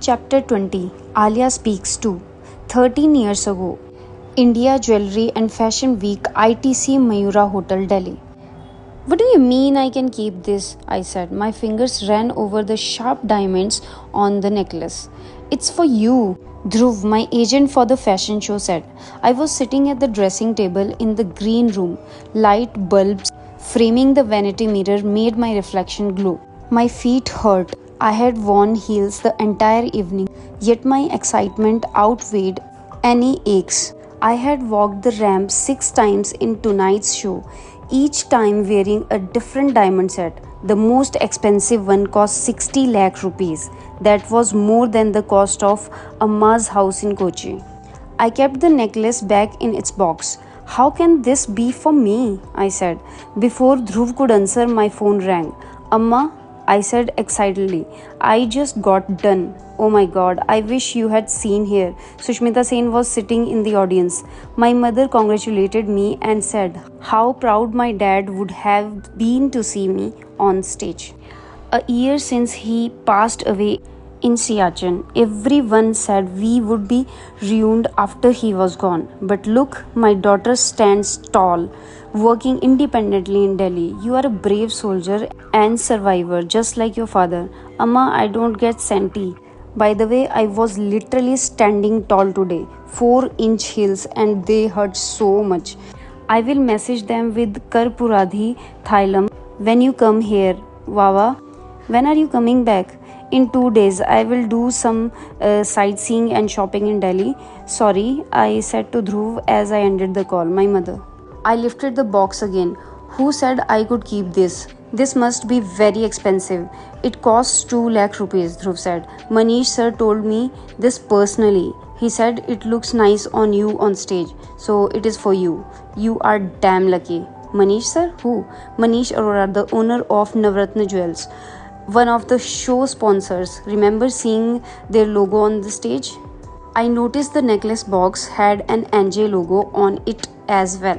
Chapter 20 Alia Speaks to 13 years ago, India Jewelry and Fashion Week, ITC Mayura Hotel, Delhi. What do you mean I can keep this? I said. My fingers ran over the sharp diamonds on the necklace. It's for you, Dhruv, my agent for the fashion show, said. I was sitting at the dressing table in the green room. Light bulbs framing the vanity mirror made my reflection glow. My feet hurt. I had worn heels the entire evening, yet my excitement outweighed any aches. I had walked the ramp 6 times in tonight's show, each time wearing a different diamond set. The most expensive one cost 60 lakh rupees. That was more than the cost of Amma's house in Kochi. I kept the necklace back in its box. How can this be for me? I said. Before Dhruv could answer, my phone rang. Amma, I said excitedly, I just got done. Oh my god, I wish you had seen here. Sushmita Sen was sitting in the audience. My mother congratulated me and said how proud my dad would have been to see me on stage. A year since he passed away in Siachen, everyone said we would be ruined after he was gone. But look, my daughter stands tall, working independently in Delhi. You are a brave soldier and survivor, just like your father. Amma, I don't get senti. By the way, I was literally standing tall today, 4-inch heels, and they hurt so much. I will message them with Karpuradhi Thailam when you come here. Wawa, when are you coming back? In 2 days, I will do some sightseeing and shopping in Delhi. Sorry, I said to Dhruv as I ended the call. My mother. I lifted the box again. Who said I could keep this? This must be very expensive. It costs 2 lakh rupees, Dhruv said. Manish sir told me this personally. He said it looks nice on you on stage, so it is for you. You are damn lucky. Manish sir? Who? Manish Arora, the owner of Navratna Jewels, one of the show sponsors. Remember seeing their logo on the stage? I noticed the necklace box had an NJ logo on it as well.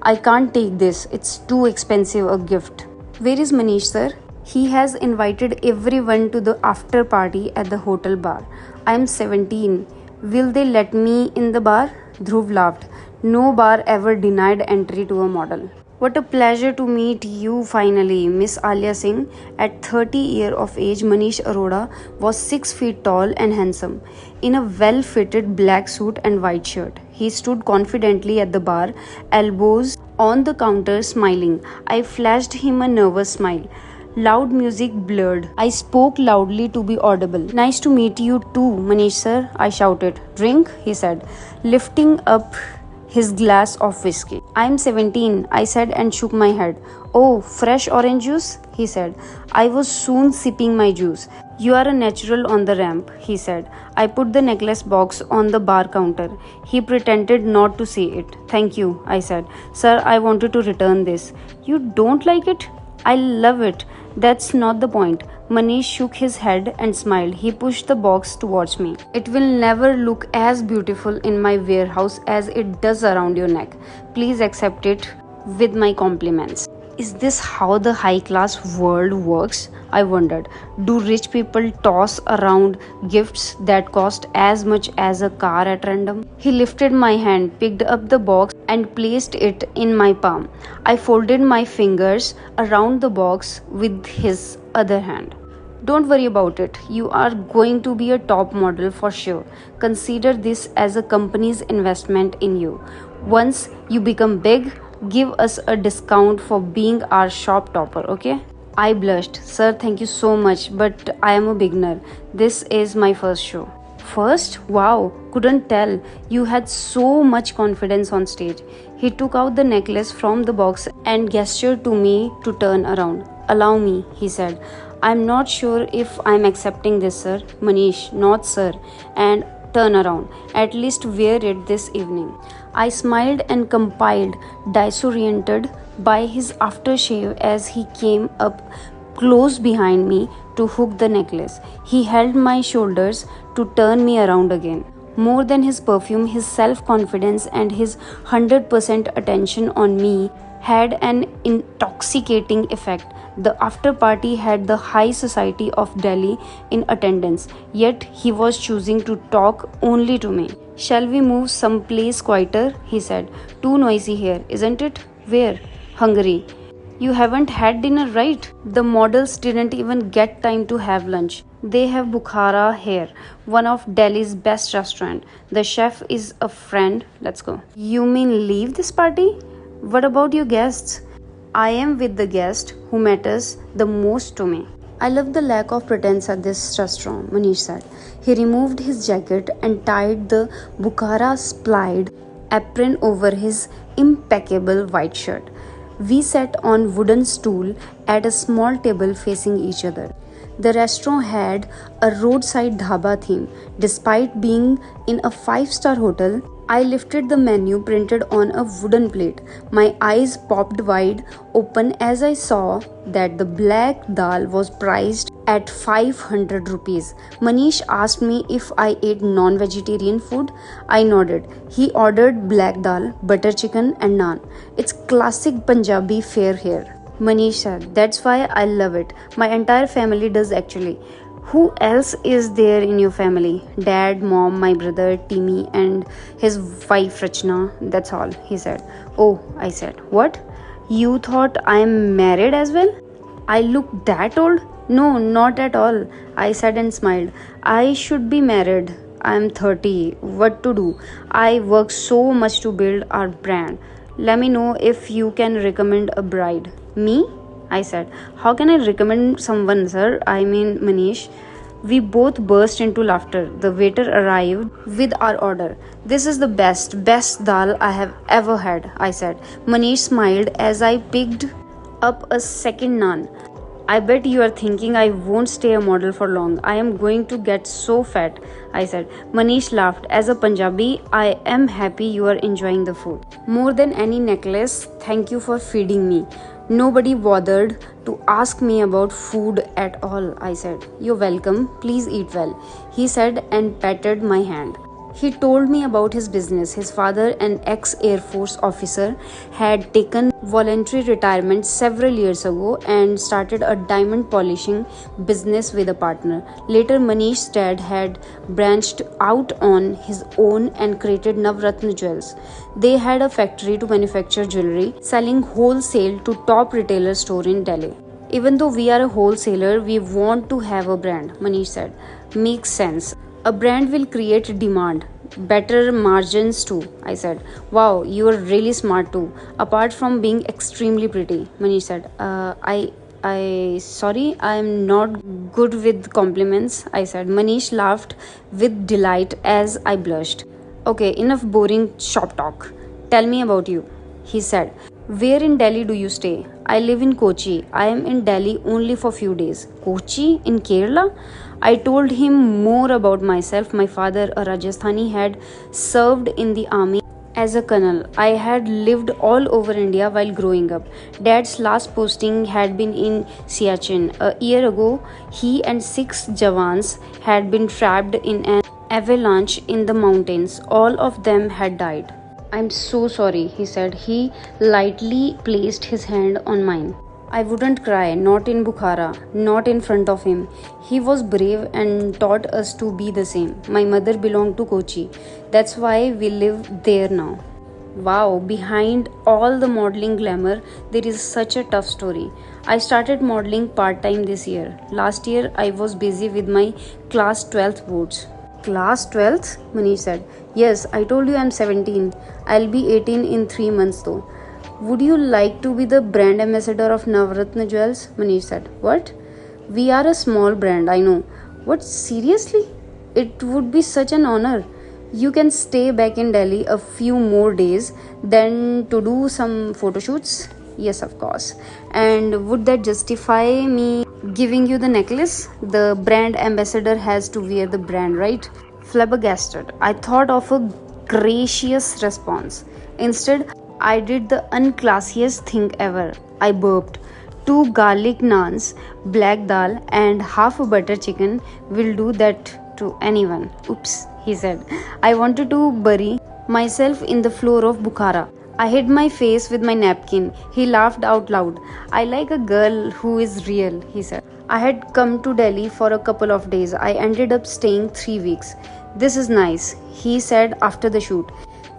I can't take this. It's too expensive a gift. Where is Manish sir? He has invited everyone to the after party at the hotel bar. I am 17. Will they let me in the bar? Dhruv laughed. No bar ever denied entry to a model. What a pleasure to meet you finally, Miss Alia Singh. At 30 years of age, Manish Arora was 6 feet tall and handsome. In a well-fitted black suit and white shirt, he stood confidently at the bar, elbows on the counter, smiling. I flashed him a nervous smile. Loud music blurred. I spoke loudly to be audible. Nice to meet you too, Manish sir, I shouted. Drink, he said, lifting up his glass of whiskey. I am 17, I said and shook my head. Oh, fresh orange juice? He said. I was soon sipping my juice. You are a natural on the ramp, he said. I put the necklace box on the bar counter. He pretended not to see it. Thank you, I said. Sir, I wanted to return this. You don't like it? I love it. That's not the point. Manish shook his head and smiled. He pushed the box towards me. It will never look as beautiful in my warehouse as it does around your neck. Please accept it with my compliments. Is this how the high-class world works? I wondered. Do rich people toss around gifts that cost as much as a car at random? He lifted my hand, picked up the box, and placed it in my palm. I folded my fingers around the box with his other hand. Don't worry about it. You are going to be a top model for sure. Consider this as a company's investment in you. Once you become big, give us a discount for being our shop topper, okay? I blushed. Sir, thank you so much, but I am a beginner. This is my first show. First? Wow, couldn't tell. You had so much confidence on stage. He took out the necklace from the box and gestured to me to turn around. Allow me, he said. I'm not sure if I'm accepting this, sir. Manish, not sir. And turn around. At least wear it this evening. I smiled and compiled, disoriented by his aftershave as he came up close behind me to hook the necklace. He held my shoulders to turn me around again. More than his perfume, his self-confidence and his 100% attention on me had an intoxicating effect. The after party had the high society of Delhi in attendance, yet he was choosing to talk only to me. Shall we move someplace quieter? He said. Too noisy here, isn't it? Where? Hungary. You haven't had dinner, right? The models didn't even get time to have lunch. They have Bukhara here, one of Delhi's best restaurant. The chef is a friend. Let's go. You mean leave this party? What about your guests? I am with the guest who matters the most to me. I love the lack of pretense at this restaurant, Manish said. He removed his jacket and tied the Bukhara splide apron over his impeccable white shirt. We sat on wooden stool at a small table facing each other. The restaurant had a roadside dhaba theme. Despite being in a five-star hotel, I lifted the menu printed on a wooden plate. My eyes popped wide open as I saw that the black dal was priced at 500 rupees. Manish asked me if I ate non-vegetarian food. I nodded. He ordered black dal, butter chicken and naan. It's classic Punjabi fare here. Manish said, that's why I love it. My entire family does actually. Who else is there in your family? Dad, mom, my brother, Timmy, and his wife Rachna. That's all, he said. Oh, I said. What? You thought I'm married as well? I look that old? No, not at all. I said and smiled. I should be married. I'm 30. What to do? I work so much to build our brand. Let me know if you can recommend a bride. Me? I said. How can I recommend someone, sir? I mean, Manish. We both burst into laughter. The waiter arrived with our order. This is the best dal I have ever had, I said. Manish smiled as I picked up a second naan. I bet you are thinking I won't stay a model for long. I am going to get so fat, I said. Manish laughed. As a Punjabi, I am happy you are enjoying the food. More than any necklace, thank you for feeding me. Nobody bothered to ask me about food at all, I said. You're welcome. Please eat well, he said and patted my hand. He told me about his business. His father, an ex-Air Force officer, had taken voluntary retirement several years ago and started a diamond polishing business with a partner. Later, Manish's dad had branched out on his own and created Navratna Jewels. They had a factory to manufacture jewelry, selling wholesale to top retailer store in Delhi. Even though we are a wholesaler, we want to have a brand, Manish said. Makes sense. A brand will create demand. Better margins too, I said. Wow, you are really smart too. Apart from being extremely pretty, Manish said. Sorry, I am not good with compliments, I said. Manish laughed with delight as I blushed. Okay, enough boring shop talk. Tell me about you, he said. Where in Delhi do you stay? I live in Kochi. I am in Delhi only for few days. Kochi? In Kerala? I told him more about myself. My father, a Rajasthani, had served in the army as a colonel. I had lived all over India while growing up. Dad's last posting had been in Siachen. A year ago, he and 6 Jawans had been trapped in an avalanche in the mountains. All of them had died. I'm so sorry, he said. He lightly placed his hand on mine. I wouldn't cry, not in Bukhara, not in front of him. He was brave and taught us to be the same. My mother belonged to Kochi. That's why we live there now. Wow, behind all the modeling glamour, there is such a tough story. I started modeling part-time this year. Last year, I was busy with my class 12th boards. Class 12th? Manish said. Yes, I told you I'm 17. I'll be 18 in 3 months though. Would you like to be the brand ambassador of Navratna Jewels? Manish said. What? We are a small brand, I know. What, seriously? It would be such an honor. You can stay back in Delhi a few more days then to do some photo shoots? Yes, of course. And would that justify me giving you the necklace? The brand ambassador has to wear the brand, right? Flabbergasted, I thought of a gracious response. Instead, I did the unclassiest thing ever. I burped. 2 garlic naans, black dal, and half a butter chicken will do that to anyone. Oops, he said. I wanted to bury myself in the floor of Bukhara. I hid my face with my napkin. He laughed out loud. I like a girl who is real, he said. I had come to Delhi for a couple of days. I ended up staying 3 weeks. This is nice, he said after the shoot.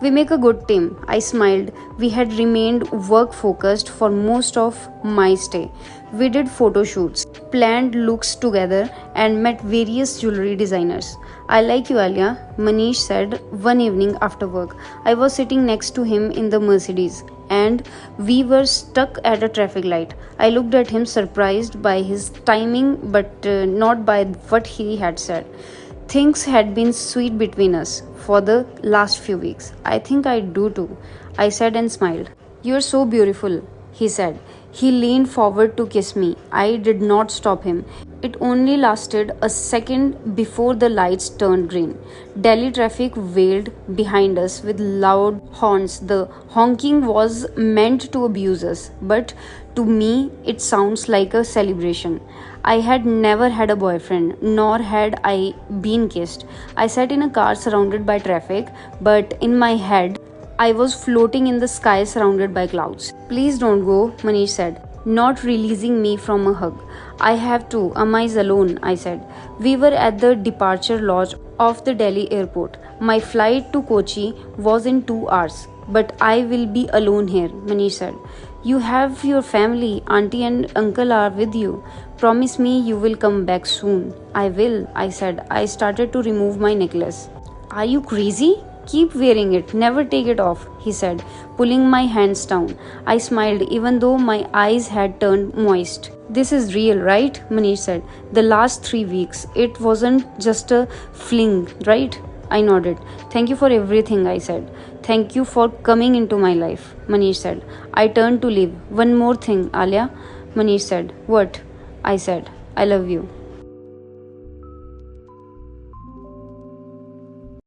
We make a good team. I smiled. We had remained work focused for most of my stay. We did photo shoots, planned looks together, and met various jewelry designers. I like you, Alia, Manish said one evening after work. I was sitting next to him in the Mercedes and we were stuck at a traffic light. I looked at him, surprised by his timing but not by what he had said. Things had been sweet between us for the last few weeks. I think I do too, I said and smiled. You're so beautiful, he said. He leaned forward to kiss me. I did not stop him. It only lasted a second before the lights turned green. Delhi traffic wailed behind us with loud horns. The honking was meant to abuse us, but to me it sounds like a celebration. I had never had a boyfriend, nor had I been kissed. I sat in a car surrounded by traffic, but in my head, I was floating in the sky surrounded by clouds. Please don't go, Manish said, not releasing me from a hug. I have to. Amma alone, I said. We were at the departure lodge of the Delhi airport. My flight to Kochi was in 2 hours. But I will be alone here, Manish said. You have your family, auntie and uncle are with you. Promise me you will come back soon. I will, I said. I started to remove my necklace. Are you crazy? Keep wearing it, never take it off, he said, pulling my hands down. I smiled even though my eyes had turned moist. This is real, right? Manish said. The last 3 weeks. It wasn't just a fling, right? I nodded. Thank you for everything, I said. Thank you for coming into my life, Manish said. I turned to leave. One more thing, Alia, Manish said. What? I said. I love you.